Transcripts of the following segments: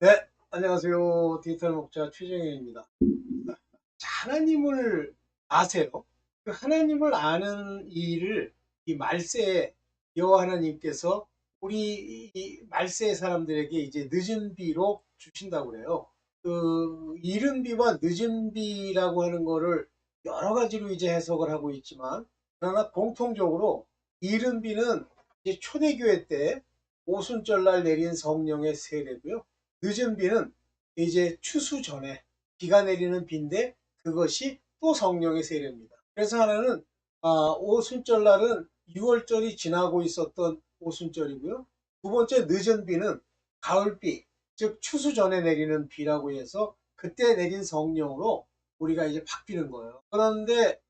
네, 안녕하세요. 디지털 목자 최정현입니다. 자, 하나님을 아세요? 그 하나님을 아는 일을 이 말세에 여호와 하나님께서 우리 이 말세 사람들에게 이제 늦은 비로 주신다고 그래요. 그 이른 비와 늦은 비라고 하는 거를 여러 가지로 이제 해석을 하고 있지만, 그러나 공통적으로 이른 비는 이제 초대교회 때 오순절날 내린 성령의 세례고요. 늦은 비는 이제 추수 전에 비가 내리는 비인데, 그것이 또 성령의 세례입니다. 그래서 하나는 오순절날은 6월절이 지나고 있었던 오순절이고요. 두 번째 늦은 비는 가을비, 즉 추수 전에 내리는 비라고 해서 그때 내린 성령으로 우리가 이제 바뀌는 거예요. 그런데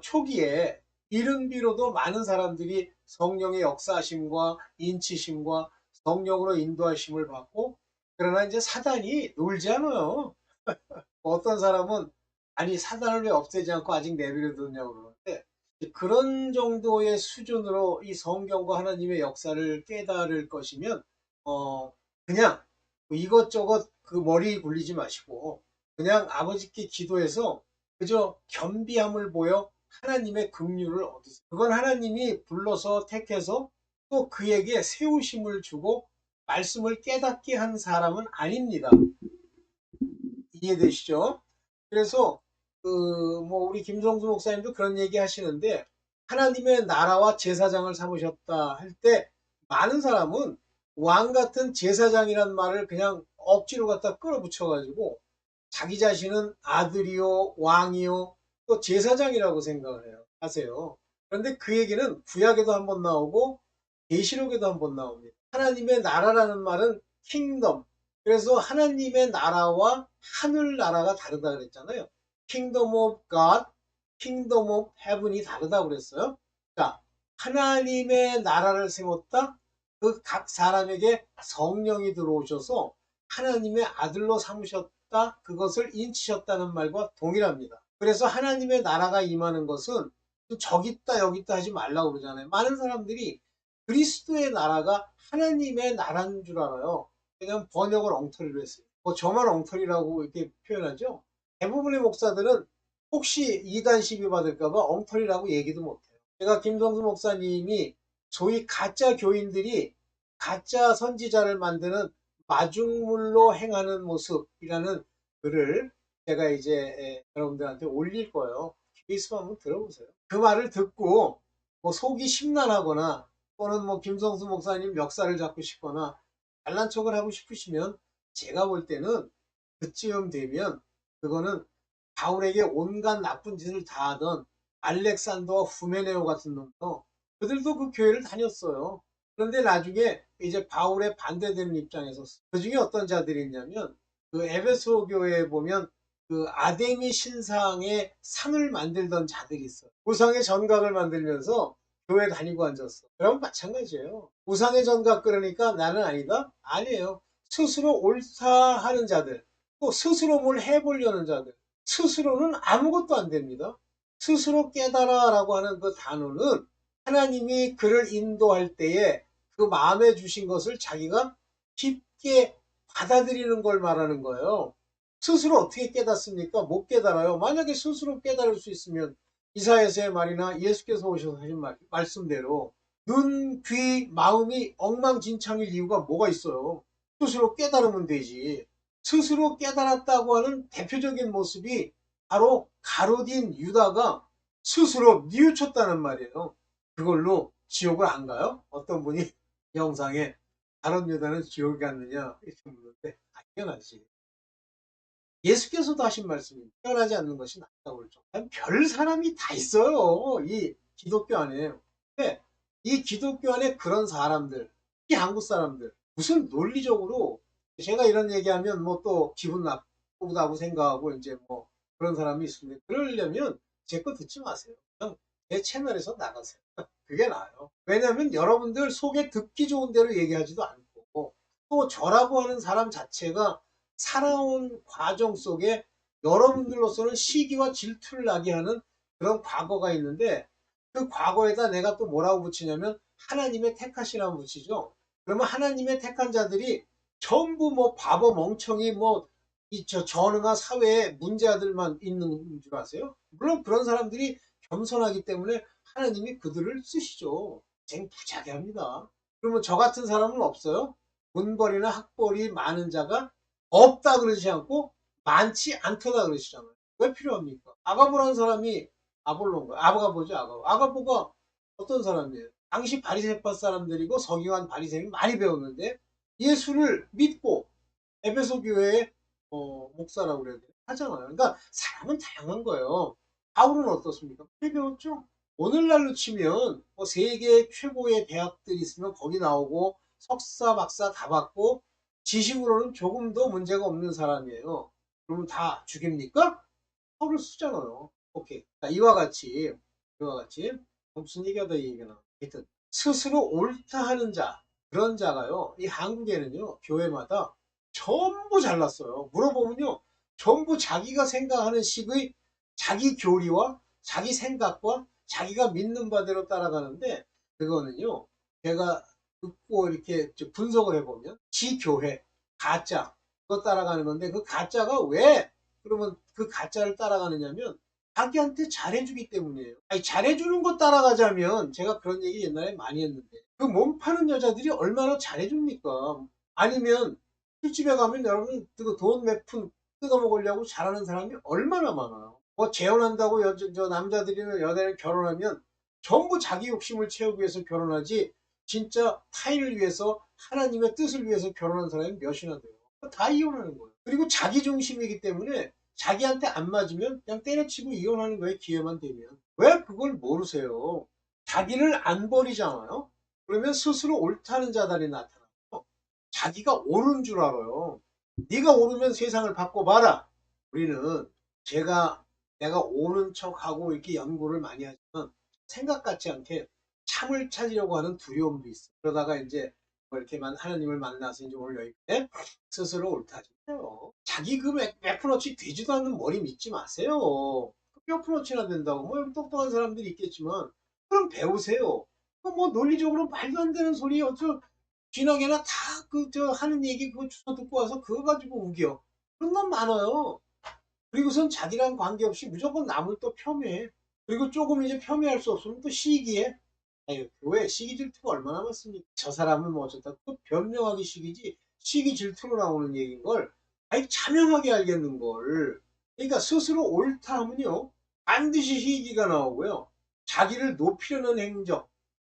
초기에 이른 비로도 많은 사람들이 성령의 역사하심과 인치심과 성령으로 인도하심을 받고, 그러나 이제 사단이 놀지 않아요. 어떤 사람은 아니 사단을 왜 없애지 않고 아직 내버려 뒀냐고 그러는데, 그런 정도의 수준으로 이 성경과 하나님의 역사를 깨달을 것이면 그냥 이것저것 그 머리 굴리지 마시고 그냥 아버지께 기도해서 그저 겸비함을 보여 하나님의 긍휼을 얻으세요. 그건 하나님이 불러서 택해서 또 그에게 세우심을 주고 말씀을 깨닫게 한 사람은 아닙니다. 이해되시죠? 그래서 그 뭐 우리 김성수 목사님도 그런 얘기 하시는데, 하나님의 나라와 제사장을 삼으셨다 할 때 많은 사람은 왕 같은 제사장이란 말을 그냥 억지로 갖다 끌어붙여 가지고 자기 자신은 아들이요 왕이요 또 제사장이라고 생각을 해요. 하세요. 그런데 그 얘기는 구약에도 한번 나오고 계시록에도 한번 나옵니다. 하나님의 나라라는 말은 킹덤. 그래서 하나님의 나라와 하늘나라가 다르다 그랬잖아요. 킹덤 오브 갓, 킹덤 오브 헤븐이 다르다고 그랬어요. 자, 하나님의 나라를 세웠다. 그 각 사람에게 성령이 들어오셔서 하나님의 아들로 삼으셨다. 그것을 인치셨다는 말과 동일합니다. 그래서 하나님의 나라가 임하는 것은 저기 있다 여기 있다 하지 말라고 그러잖아요. 많은 사람들이 그리스도의 나라가 하나님의 나라인 줄 알아요. 그냥 번역을 엉터리로 했어요. 뭐 저만 엉터리라고 이렇게 표현하죠. 대부분의 목사들은 혹시 이단 시비 받을까봐 엉터리라고 얘기도 못해요. 제가 김성수 목사님이 소위 가짜 교인들이 가짜 선지자를 만드는 마중물로 행하는 모습이라는 글을 제가 이제 여러분들한테 올릴 거예요. 기회 있으면 한번 들어보세요. 그 말을 듣고 뭐 속이 심란하거나 또는 뭐 김성수 목사님 역사를 잡고 싶거나 잘난 척을 하고 싶으시면, 제가 볼 때는 그쯤 되면 그거는 바울에게 온갖 나쁜 짓을 다 하던 알렉산더와 후메네오 같은 놈도, 그들도 그 교회를 다녔어요. 그런데 나중에 이제 바울에 반대되는 입장에서 그 중에 어떤 자들이 있냐면, 그 에베소 교회에 보면 그 아데미 신상의 상을 만들던 자들이 있어요. 우상의 전각을 만들면서 교회 다니고 앉았어. 그럼 마찬가지예요. 우상의 전각 그러니까 나는 아니다? 아니에요. 스스로 옳다 하는 자들, 또 스스로 뭘 해보려는 자들, 스스로는 아무것도 안 됩니다. 스스로 깨달아라고 하는 그 단어는 하나님이 그를 인도할 때에 그 마음에 주신 것을 자기가 깊게 받아들이는 걸 말하는 거예요. 스스로 어떻게 깨닫습니까? 못 깨달아요. 만약에 스스로 깨달을 수 있으면 이사야서의 말이나 예수께서 오셔서 하신 말씀대로 눈, 귀, 마음이 엉망진창일 이유가 뭐가 있어요? 스스로 깨달으면 되지. 스스로 깨달았다고 하는 대표적인 모습이 바로 가롯인 유다가 스스로 뉘우쳤다는 말이에요. 그걸로 지옥을 안 가요? 어떤 분이 영상에 가롯 유다는 지옥에 갔느냐 이렇게 묻는데, 당연하지. 예수께서도 하신 말씀이 태어나지 않는 것이 낫다고 그러죠. 별 사람이 다 있어요. 이 기독교 안에. 근데 이 기독교 안에 그런 사람들, 특히 한국 사람들, 무슨 논리적으로 제가 이런 얘기하면 뭐 또 기분 나쁘다고 생각하고 이제 뭐 그런 사람이 있습니다. 그러려면 제 거 듣지 마세요. 그냥 제 채널에서 나가세요. 그게 나아요. 왜냐하면 여러분들 속에 듣기 좋은 대로 얘기하지도 않고, 또 저라고 하는 사람 자체가 살아온 과정 속에 여러분들로서는 시기와 질투를 나게 하는 그런 과거가 있는데, 그 과거에다 내가 또 뭐라고 붙이냐면 하나님의 택하시라고 붙이죠. 그러면 하나님의 택한 자들이 전부 뭐 바보 멍청이 뭐 이 저 전응화 사회에 문제아들만 있는 줄 아세요? 물론 그런 사람들이 겸손하기 때문에 하나님이 그들을 쓰시죠. 쟁부자게 합니다. 그러면 저 같은 사람은 없어요? 문벌이나 학벌이 많은 자가 없다 그러지 않고 많지 않다다 그러시잖아요. 왜 필요합니까? 아가보라는 사람이 아볼로인가? 아가보죠, 아가보. 아가보가 어떤 사람이에요? 당시 바리새파 사람들이고 서기관 바리새인이 많이 배웠는데 예수를 믿고 에베소 교회의 목사라고 그래야 돼 하잖아요. 그러니까 사람은 다양한 거예요. 바울은 어떻습니까? 많이 배웠죠. 오늘날로 치면 뭐 세계 최고의 대학들이 있으면 거기 나오고 석사, 박사 다 받고 지식으로는 조금 더 문제가 없는 사람이에요. 그러면 다 죽입니까? 허를 쓰잖아요. 오케이. 자, 이와 같이 무슨 얘기하다 이 얘기나. 하여튼 스스로 옳다 하는 자, 그런 자가요. 이 한국에는요, 교회마다 전부 잘났어요. 물어보면요, 전부 자기가 생각하는 식의 자기 교리와 자기 생각과 자기가 믿는 바대로 따라가는데, 그거는요, 제가 듣고 이렇게 분석을 해보면 지 교회 가짜 그거 따라가는 건데, 그 가짜가 왜 그러면 그 가짜를 따라가느냐면 자기한테 잘해주기 때문이에요. 아니, 잘해주는 거 따라가자면, 제가 그런 얘기 옛날에 많이 했는데 그 몸 파는 여자들이 얼마나 잘해줍니까? 아니면 술집에 가면 여러분 돈 몇 푼 뜯어먹으려고 잘하는 사람이 얼마나 많아요. 뭐 재혼한다고 저 남자들이나 여자를 결혼하면 전부 자기 욕심을 채우기 위해서 결혼하지, 진짜 타인을 위해서 하나님의 뜻을 위해서 결혼한 사람이 몇이나 돼요. 다 이혼하는 거예요. 그리고 자기 중심이기 때문에 자기한테 안 맞으면 그냥 때려치고 이혼하는 거예요. 기회만 되면. 왜 그걸 모르세요? 자기를 안 버리잖아요. 그러면 스스로 옳다는 자들이 나타나요. 자기가 옳은 줄 알아요. 네가 옳으면 세상을 바꿔봐라. 우리는 내가 옳은 척하고 이렇게 연구를 많이 하지만 생각 같지 않게 참을 찾으려고 하는 두려움도 있어. 그러다가 이제 뭐 이렇게만 하나님을 만나서 이제 오늘 여기까지 스스로 옳다지 마세요. 자기 그 몇 푼어치 되지도 않는 머리 믿지 마세요. 몇 푼어치나 된다고. 뭐 여기 똑똑한 사람들이 있겠지만 그럼 배우세요. 뭐 논리적으로 말도 안 되는 소리 어쩌 쥐나게나 다 그 저 하는 얘기 그거 주워 듣고 와서 그거 가지고 우겨. 그런 건 많아요. 그리고선 자기랑 관계없이 무조건 남을 또 폄훼해. 그리고 조금 이제 폄훼할 수 없으면 또 시기해. 아유, 교회 시기 질투가 얼마나 많습니까? 저 사람은 뭐 어쩌다 또 변명하기 시기지 시기 질투로 나오는 얘기인 걸 아니 자명하게 알겠는 걸. 그러니까 스스로 옳다 하면요 반드시 시기가 나오고요. 자기를 높이려는 행적,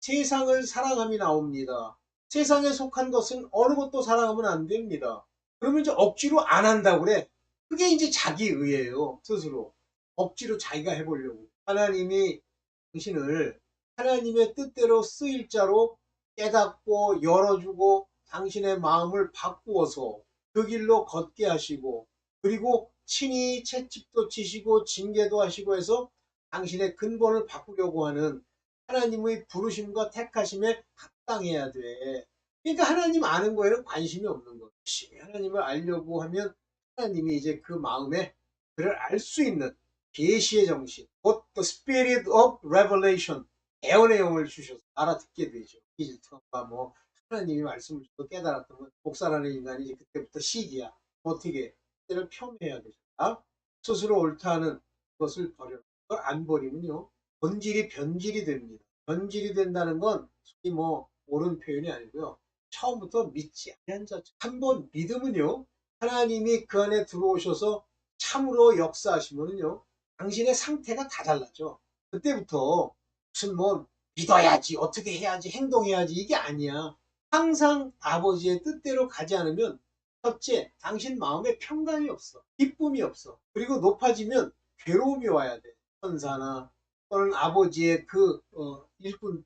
세상을 사랑함이 나옵니다. 세상에 속한 것은 어느 것도 사랑하면 안 됩니다. 그러면 이제 억지로 안 한다고 그래. 그게 이제 자기의예요. 스스로. 억지로 자기가 해보려고. 하나님이 당신을 하나님의 뜻대로 쓰일 자로 깨닫고 열어주고 당신의 마음을 바꾸어서 그 길로 걷게 하시고, 그리고 친히 채찍도 치시고 징계도 하시고 해서 당신의 근본을 바꾸려고 하는 하나님의 부르심과 택하심에 합당해야 돼. 그러니까 하나님 아는 거에는 관심이 없는 거야. 열심히 하나님을 알려고 하면 하나님이 이제 그 마음에 그를 알 수 있는 계시의 정신, 곧 the spirit of revelation, 애원의 영을 주셔서 알아듣게 되죠. 이질투가 뭐 하나님이 말씀을 주고 깨달았던 목사라는 인간이 이제 그때부터 시기야. 어떻게 때를 폄훼해야 되잖아. 스스로 옳다는 것을 버려. 그걸 안 버리면요 본질이 변질이 됩니다. 변질이 된다는 건 솔직히 뭐 옳은 표현이 아니고요. 처음부터 믿지 않는 자체. 한번 믿으면요 하나님이 그 안에 들어오셔서 참으로 역사하시면요 당신의 상태가 다 달라져. 그때부터 무슨 뭐 믿어야지 어떻게 해야지 행동해야지 이게 아니야. 항상 아버지의 뜻대로 가지 않으면 첫째 당신 마음에 평강이 없어. 기쁨이 없어. 그리고 높아지면 괴로움이 와야 돼. 천사나 또는 아버지의 그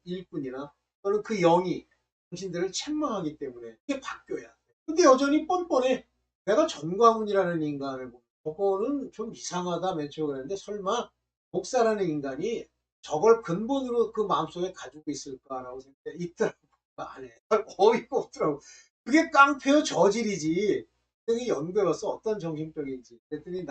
일꾼이나 또는 그 영이 당신들을 책망하기 때문에 그게 바뀌어야 돼. 근데 여전히 뻔뻔해. 내가 전광훈이라는 인간을 보고 저거는 좀 이상하다 맨 처음에 그랬는데 설마 목사라는 인간이 저걸 근본으로 그 마음속에 가지고 있을까라고 생각해. 있더라고. 안에 어이가 없더라고. 그게 깡패요 저질이지. 그랬더니 연구해봤어 어떤 정신병인지. 그랬더니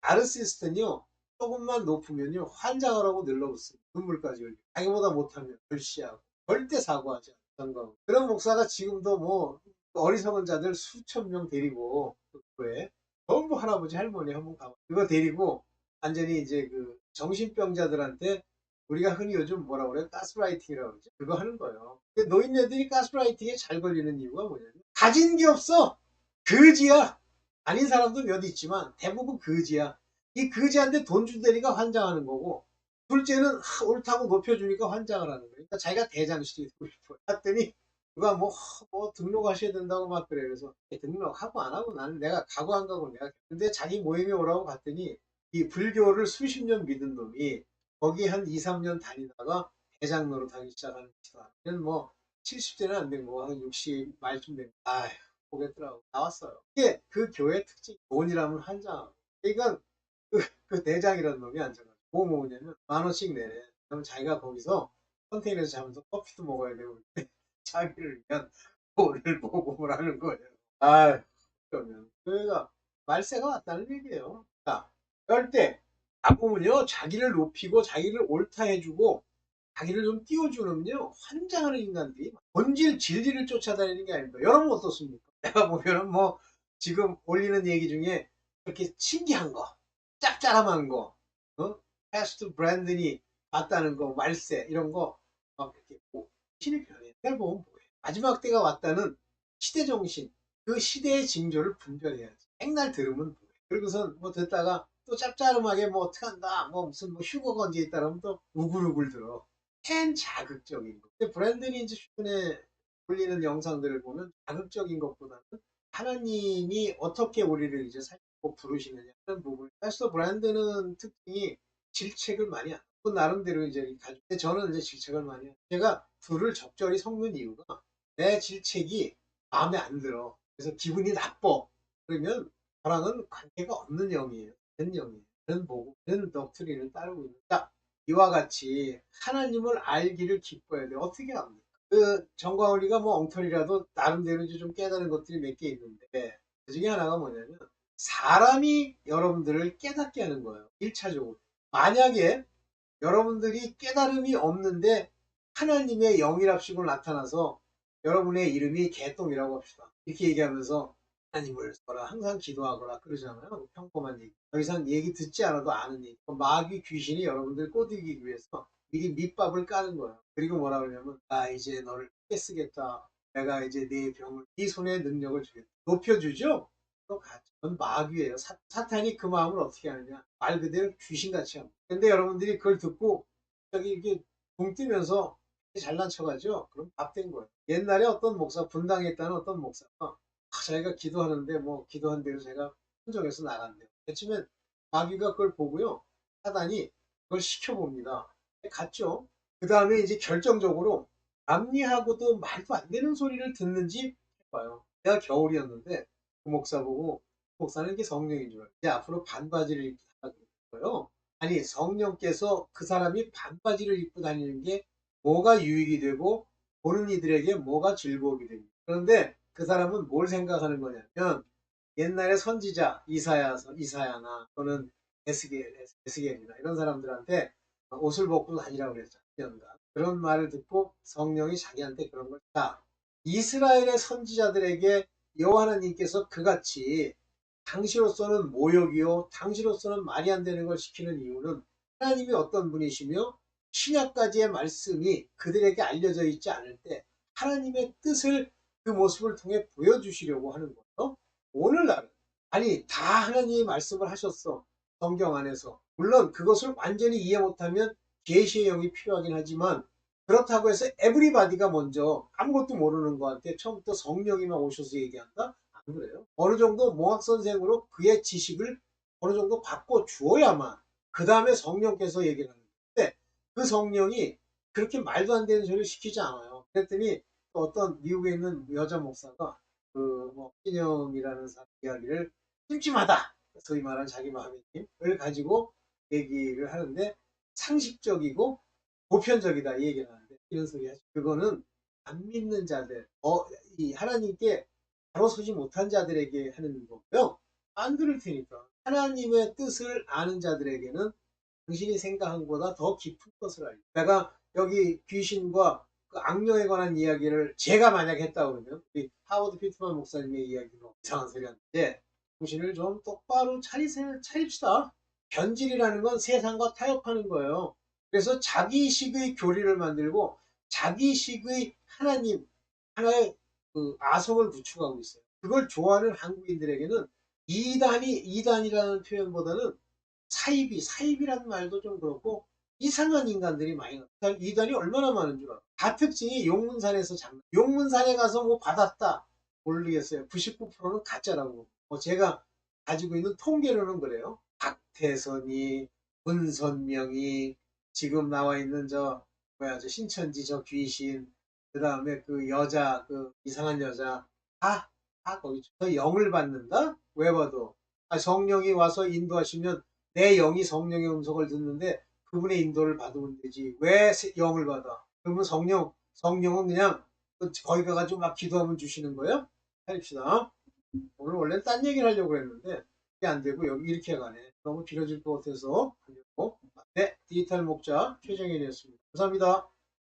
나르시스트는요 조금만 높으면요 환장을 하고 늘러붙습니다. 눈물까지 흘려. 자기보다 못하면 절시하고 절대 사과하지 않는 그런 목사가 지금도 뭐 어리석은 자들 수천 명 데리고 그 교회 전부 할아버지 할머니 한번 가봐. 그거 데리고 완전히 이제 그 정신병자들한테 우리가 흔히 요즘 뭐라 그래요? 가스라이팅이라고 그러죠. 그거 하는 거예요. 근데 노인네들이 가스라이팅에 잘 걸리는 이유가 뭐냐면 가진 게 없어. 거지야. 아닌 사람도 몇 있지만 대부분 거지야. 이 거지한테 돈 주대니까 환장하는 거고, 둘째는 옳다고 높여주니까 환장을 하는 거예요. 그러니까 자기가 대장실이 되고 싶어요. 했더니 누가 뭐 등록하셔야 된다고 막 그래. 그래서 등록하고 안 하고 나는 내가 가고 안 가고 내가. 근데 자기 모임에 오라고 갔더니 이 불교를 수십 년 믿은 놈이 거기 한 2, 3년 다니다가 대장 노릇하기 시작하는 것이다. 뭐 70대는 안 된 거고 한 60 말쯤 된 거. 아휴, 보겠더라고. 나왔어요. 이게 그 교회 특징. 돈이라면 환장하고. 그러니까 그 대장이라는 놈이 앉아가지고 뭐 먹으냐면 10,000원씩 내래. 그럼 자기가 거기서 컨테이너에서 자면서 커피도 먹어야 되고 자기를 위한 돈을 보고을 하는 거예요. 아, 그러면 교회가 말세가 왔다는 얘기예요. 자, 그럴 때 가보면요, 자기를 높이고 자기를 옳다 해주고 자기를 좀 띄워주는요, 환장하는 인간들이 본질 진리를 쫓아다니는 게 아닙니다. 여러분 어떻습니까? 내가 보면은 뭐 지금 올리는 얘기 중에 그렇게 신기한 거, 짭짤한 거, 패스트 브랜든이 왔다는 거, 말세 이런 거 막 이렇게 신이 변해. 그걸 보면 뭐예요? 마지막 때가 왔다는 시대 정신, 그 시대의 징조를 분별해야지. 맨날 들으면 뭐예요? 그리고선 뭐 듣다가 또 짭짤하게 뭐 어떻게 한다, 뭐 무슨 뭐 휴거가 언제 있다 그러면 또 우글우글 들어. 팬 자극적인 거. 근데 브랜든이 이제 최근에 올리는 영상들을 보면 자극적인 것보다는 하나님이 어떻게 우리를 이제 살고 부르시느냐 하는 부분. 사실 브랜드는 특징이 질책을 많이 안 하고 나름대로 이제 가지고. 근데 저는 이제 질책을 많이 해요. 제가 둘을 적절히 섞는 이유가 내 질책이 마음에 안 들어. 그래서 기분이 나빠. 그러면 저랑은 관계가 없는 영이에요. 다른 영이에요. 다른 보고, 다른 덕트리를 따르고 있는. 자, 이와 같이 하나님을 알기를 기뻐해야 돼요. 어떻게 합니까? 그 정광훈이가 뭐 엉터리라도 나름대로 이제 좀 깨달은 것들이 몇 개 있는데 그 중에 하나가 뭐냐면 사람이 여러분들을 깨닫게 하는 거예요. 1차적으로. 만약에 여러분들이 깨달음이 없는데 하나님의 영이랍시고 나타나서 여러분의 이름이 개똥이라고 합시다. 이렇게 얘기하면서 하나님을 써라. 항상 기도하거나 그러잖아요. 평범한 얘기. 더 이상 얘기 듣지 않아도 아는 얘기. 마귀 귀신이 여러분들 꼬드기기 위해서 미리 밑밥을 까는 거예요. 그리고 뭐라 그러냐면 나 이제 너를 크게 쓰겠다. 내가 이제 네 병을 네 손에 능력을 주겠다. 높여주죠? 또 그건 마귀예요. 사탄이 그 마음을 어떻게 하느냐. 말 그대로 귀신같이 합니다. 근데 여러분들이 그걸 듣고 저기 이게 붕 뜨면서 잘난 척하죠. 그럼 밥 된 거예요. 옛날에 어떤 목사, 분당했다는 어떤 목사가 자기가 기도하는데 뭐 기도한 대로 제가 순종해서 나간대요. 그치면 마귀가 그걸 보고요. 사단이 그걸 시켜봅니다. 갔죠. 그 다음에 이제 결정적으로 암리하고도 말도 안 되는 소리를 듣는지 해봐요. 내가 겨울이었는데 그 목사 보고 목사는 이게 성령인 줄 알아요. 이제 앞으로 반바지를 입고 다니는 거예요. 아니 성령께서 그 사람이 반바지를 입고 다니는 게 뭐가 유익이 되고 보는 이들에게 뭐가 즐거움이 됩니다. 그런데 그 사람은 뭘 생각하는 거냐면 옛날에 선지자 이사야나 또는 에스겔이나 이런 사람들한테 옷을 벗고 다니라고 그랬죠. 1년간. 그런 말을 듣고 성령이 자기한테 그런 걸. 자, 이스라엘의 선지자들에게 여호와 하나님께서 그같이 당시로서는 모욕이요 당시로서는 말이 안 되는 걸 시키는 이유는 하나님이 어떤 분이시며 신약까지의 말씀이 그들에게 알려져 있지 않을 때 하나님의 뜻을 그 모습을 통해 보여주시려고 하는 거예요. 오늘날은 아니 다 하나님이 말씀을 하셨어. 성경 안에서. 물론 그것을 완전히 이해 못하면 계시의 영이 필요하긴 하지만 그렇다고 해서 에브리바디가 먼저 아무것도 모르는 거한테 처음부터 성령이만 오셔서 얘기한다? 안 그래요. 어느 정도 몽학선생으로 그의 지식을 어느 정도 바꿔 주어야만 그 다음에 성령께서 얘기를 하는 건데 그 성령이 그렇게 말도 안 되는 소리를 시키지 않아요. 그랬더니 또 어떤 미국에 있는 여자 목사가 그뭐 신영이라는 사람 이야기를 찜찜하다. 소위 말하는 자기 마음의 힘을 가지고 얘기를 하는데 상식적이고 보편적이다 이 얘기를 하는데 이런 소리 하죠. 그거는 안 믿는 자들, 이 하나님께 바로 서지 못한 자들에게 하는 거고요. 안 들을 테니까. 하나님의 뜻을 아는 자들에게는 당신이 생각한 것보다 더 깊은 것을 알고. 내가 여기 귀신과 그 악령에 관한 이야기를 제가 만약 했다 그러면 우리 하워드 피트만 목사님의 이야기로 이상한 소리 하는데 정신을 좀 똑바로 차립시다. 변질이라는 건 세상과 타협하는 거예요. 그래서 자기식의 교리를 만들고 자기식의 하나님, 하나의 그 아성을 구축하고 있어요. 그걸 좋아하는 한국인들에게는 이단이라는 표현보다는 사입이라는 말도 좀 그렇고 이상한 인간들이 많이 나타나요. 이단이 얼마나 많은 줄 알아. 가특징이 용문산에서 용문산에 가서 뭐 받았다 모르겠어요. 99%는 가짜라고. 제가 가지고 있는 통계로는 그래요. 박태선이, 문선명이, 지금 나와 있는 저 신천지 저 귀신, 그 다음에 그 여자, 그 이상한 여자, 다 거기서 영을 받는다? 왜 봐도. 성령이 와서 인도하시면 내 영이 성령의 음성을 듣는데 그분의 인도를 받으면 되지. 왜 영을 받아? 그러면 성령은 그냥 거기 가가지고 막 기도하면 주시는 거예요? 해봅시다. 오늘 원래는 딴 얘기를 하려고 했는데 그게 안 되고 여기 이렇게 가네. 너무 길어질 것 같아서 하려고. 네, 디지털 목자 최정현이었습니다. 감사합니다.